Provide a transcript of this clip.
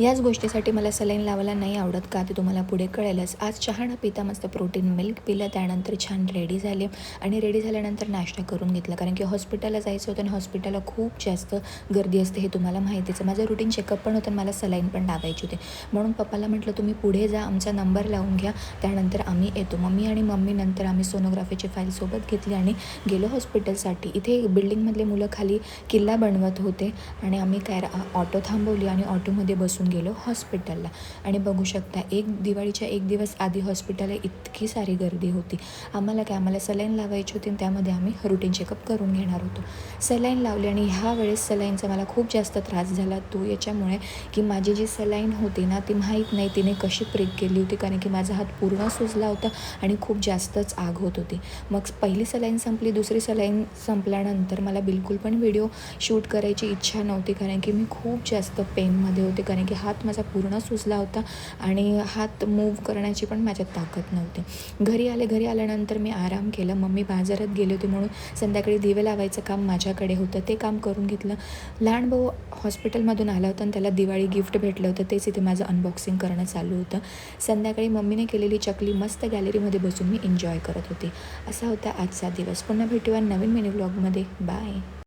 याच गोष्टीसाठी मला सलाईन लावायला नाही आवडत का ते तुम्हाला पुढे कळेलच. आज चहा न पिता मस्त प्रोटीन मिल्क पिलं, त्यानंतर छान रेडी झाले आणि रेडी झाल्यानंतर नाश्ता करून घेतला, कारण की हॉस्पिटलला जायचं होतं आणि हॉस्पिटलला खूप जास्त गर्दी असते हे तुम्हाला माहितीच आहे. माझं रुटीन चेकअप पण होतं आणि मला सलाईन पण लावायची होती, म्हणून पप्पाला म्हटलं तुम्ही पुढे जा, आमचा नंबर लावून घ्या, त्यानंतर आम्ही येतो. मम्मी आणि मम्मी नंतर आम्ही सोनोग्राफीची फाईल सोबत घेतली आणि गेलो हॉस्पिटलसाठी. इथे बिल्डिंगमधले मुलं खाली किल्ला बनवत होते आणि आम्ही काय ऑटो थांबवली आणि ऑटोमध्ये बसून गेलो हॉस्पिटलला. आणि बघू शकता दिवाळीच्या एक दिवस आधी हॉस्पिटलला इतकी सारी गर्दी होती. आम्हाला सलाईन लावायची होती आणि त्यामध्ये आम्ही रुटीन चेकअप करून घेणार होतो. सलाईन लावली आणि ह्या वेळेस सलाईनचा मला खूप जास्त त्रास झाला, तो याच्यामुळे की माझी जी सलाईन होती ना ती माहीत नाही तिने कशी प्रिक केली होती, कारण की माझा हात पूर्ण सुजला होता आणि खूप जास्तच आग होत होती. मग पहिली सलाईन संपली, दुसरी सलाईन संपल्यानंतर मला बिलकुल पण व्हिडिओ शूट करायची इच्छा नव्हती, कारण की मी खूप जास्त पेनमध्ये होते, कारण की हात माझा पूर्ण सुजला होता आणि हात मूव्ह करण्याची पण माझ्यात ताकद नव्हती. घरी आल्यानंतर मी आराम केला. मम्मी बाजारात गेली होती म्हणून संध्याकाळी दिवे लावायचं काम माझ्याकडे होतं, ते काम करून घेतलं. लहान भाऊ हॉस्पिटलमधून आला होता आणि त्याला दिवाळी गिफ्ट भेटलं होतं, तेच इथे माझं अनबॉक्सिंग करणं चालू होतं. संध्याकाळी मम्मीने केलेली चकली मस्त गॅलरीमध्ये बसून मी एन्जॉय करत होते. असा होता आजचा दिवस. पुन्हा भेटूया नवीन मिनी व्लॉगमध्ये. बाय.